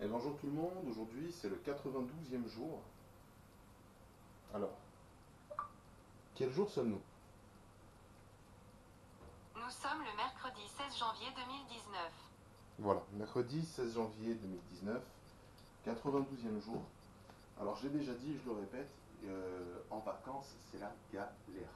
Et bonjour tout le monde, aujourd'hui c'est le 92e jour. Alors, quel jour sommes-nous? Nous sommes le mercredi 16 janvier 2019. Voilà, mercredi 16 janvier 2019, 92e jour. Alors j'ai déjà dit, je le répète, en vacances c'est la galère.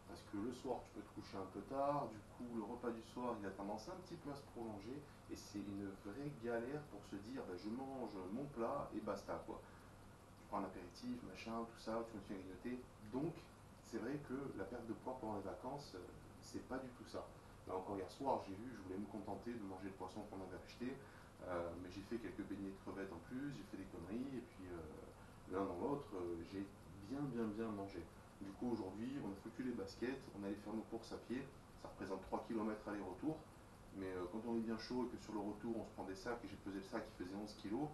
Parce que le soir tu peux te coucher un peu tard, du coup le repas du soir il a tendance un petit peu à se prolonger et c'est une vraie galère pour se dire bah, je mange mon plat et basta quoi. Tu prends un apéritif, machin, tout ça, tu continues à grignoter. Donc, c'est vrai que la perte de poids pendant les vacances, c'est pas du tout ça. Là encore hier soir, j'ai vu, je voulais me contenter de manger le poisson qu'on avait acheté, mais j'ai fait quelques beignets de crevettes en plus, j'ai fait des conneries, et puis l'un dans l'autre, j'ai bien mangé. Du coup, aujourd'hui, on a foutu les baskets, on allait faire nos courses à pied, ça représente 3 km aller-retour, mais quand on est bien chaud et que sur le retour on se prend des sacs, et j'ai pesé le sac qui faisait 11 kilos,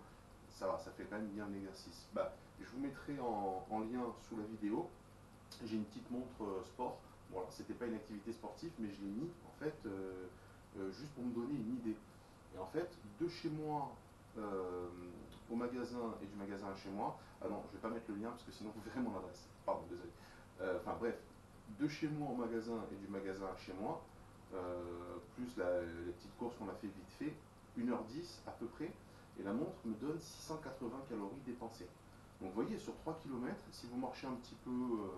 ça va, ça fait quand même bien l'exercice. Bah, je vous mettrai en lien sous la vidéo. J'ai une petite montre sport. Bon, alors c'était pas une activité sportive, mais je l'ai mis en fait juste pour me donner une idée. Et en fait, de chez moi au magasin et du magasin à chez moi, ah non, je vais pas mettre le lien parce que sinon vous verrez mon adresse. Pardon, désolé. Enfin bref, de chez moi au magasin et du magasin à chez moi, plus les petites courses qu'on a fait vite fait, 1h10 à peu près, et la montre me donne 680 calories dépensées. Donc vous voyez, sur 3 km, si vous marchez un petit peu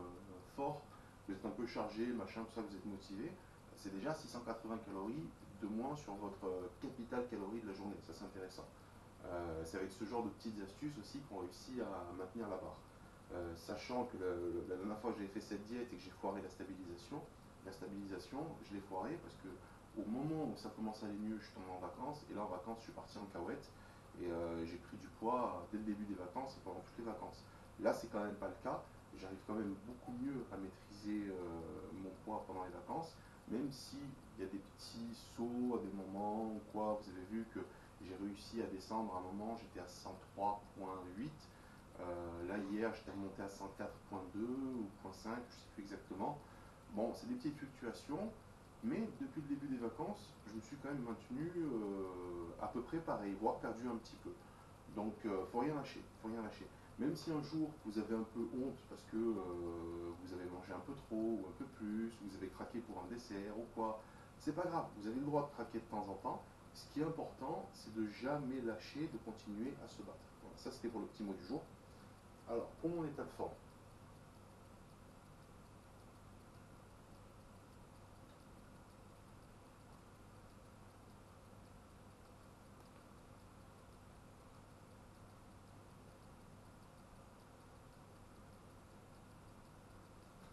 fort, vous êtes un peu chargé, machin, tout ça, vous êtes motivé, c'est déjà 680 calories de moins sur votre capital calories de la journée. Ça, c'est intéressant. C'est avec ce genre de petites astuces aussi qu'on réussit à maintenir la barre. Sachant que la dernière fois que j'ai fait cette diète et que j'ai foiré la stabilisation, je l'ai foiré parce que au moment où ça commence à aller mieux, je suis tombé en vacances et là en vacances, je suis parti en cahuète et j'ai pris du poids dès le début des vacances et pendant toutes les vacances. Là, c'est quand même pas le cas. J'arrive quand même beaucoup mieux à maîtriser mon poids pendant les vacances, même s'il y a des petits sauts à des moments ou quoi. Vous avez vu que j'ai réussi à descendre à un moment, j'étais à 103,8. Là, hier, j'étais remonté à 104,2 ou 0,5, je ne sais plus exactement. Bon, c'est des petites fluctuations, mais depuis le début des vacances, je me suis quand même maintenu à peu près pareil, voire perdu un petit peu. Donc, faut rien lâcher, faut rien lâcher. Même si un jour vous avez un peu honte parce que vous avez mangé un peu trop ou un peu plus, ou vous avez craqué pour un dessert ou quoi, c'est pas grave, vous avez le droit de craquer de temps en temps. Ce qui est important, c'est de jamais lâcher, de continuer à se battre. Voilà, ça c'était pour le petit mot du jour. Alors, pour mon état de forme,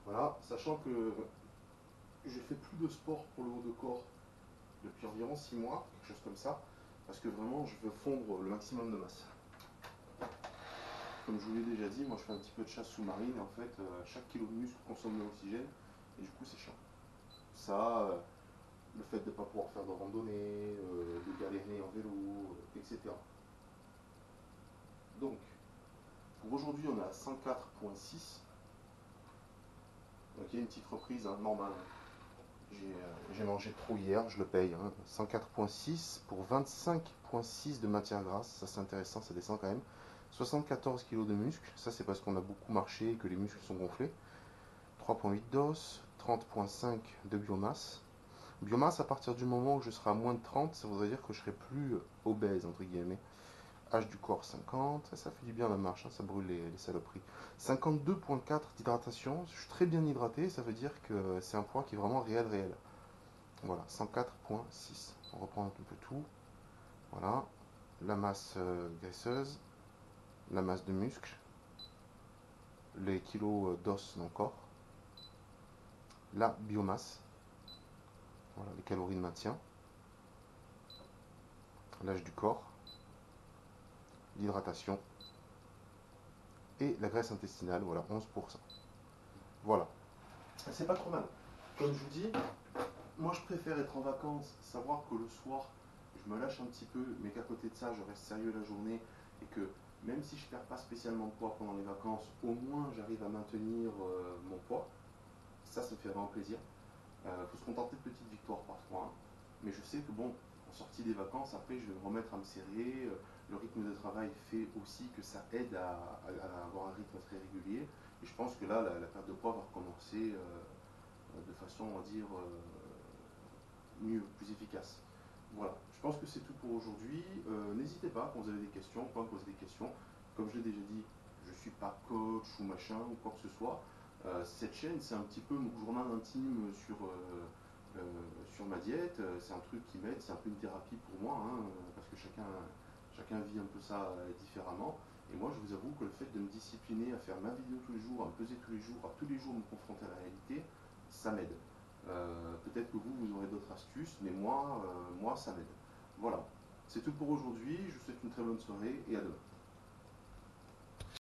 voilà, sachant que je fais plus de sport pour le haut de corps depuis environ 6 mois, quelque chose comme ça, parce que vraiment je veux fondre le maximum de masse. Comme je vous l'ai déjà dit, moi je fais un petit peu de chasse sous-marine et en fait chaque kilo de muscle consomme de l'oxygène et du coup c'est chiant. Ça, le fait de ne pas pouvoir faire de randonnée, de galérer en vélo, etc. Donc, pour aujourd'hui on est à 104,6. Donc il y a une petite reprise hein, normale. J'ai mangé trop hier, je le paye. Hein. 104,6 pour 25,6 de matière grasse, ça c'est intéressant, ça descend quand même. 74 kg de muscles, ça c'est parce qu'on a beaucoup marché et que les muscles sont gonflés. 3,8 d'os, 30,5 de biomasse. Biomasse, à partir du moment où je serai à moins de 30, ça voudrait dire que je serai plus obèse, entre guillemets. H du corps 50, ça fait du bien la marche, hein, ça brûle les saloperies. 52,4 d'hydratation, je suis très bien hydraté, ça veut dire que c'est un poids qui est vraiment réel. Voilà, 104,6. On reprend un peu tout. Voilà, la masse graisseuse, la masse de muscle, les kilos d'os dans le corps, la biomasse, voilà, les calories de maintien, l'âge du corps, l'hydratation et la graisse intestinale, voilà, 11%. Voilà, c'est pas trop mal. Comme je vous dis, moi je préfère être en vacances, savoir que le soir je me lâche un petit peu, mais qu'à côté de ça je reste sérieux la journée et que même si je ne perds pas spécialement de poids pendant les vacances, au moins j'arrive à maintenir mon poids. Ça me fait vraiment plaisir. Il faut se contenter de petites victoires parfois, hein. Mais je sais que bon, en sortie des vacances, après, je vais me remettre à me serrer. Le rythme de travail fait aussi que ça aide à avoir un rythme très régulier. Et je pense que là, la perte de poids va recommencer de façon, on va dire, mieux, plus efficace. Voilà, je pense que c'est tout pour aujourd'hui. N'hésitez pas, quand vous avez des questions, pas me poser des questions. Comme je l'ai déjà dit, je ne suis pas coach ou machin ou quoi que ce soit. Cette chaîne, c'est un petit peu mon journal intime sur ma diète. C'est un truc qui m'aide, c'est un peu une thérapie pour moi, hein, parce que chacun vit un peu ça différemment. Et moi, je vous avoue que le fait de me discipliner à faire ma vidéo tous les jours, à me peser tous les jours, à tous les jours me confronter à la réalité, ça m'aide. Peut-être que vous aurez d'autres astuces, mais moi, ça m'aide. Voilà, c'est tout pour aujourd'hui. Je vous souhaite une très bonne soirée et à demain.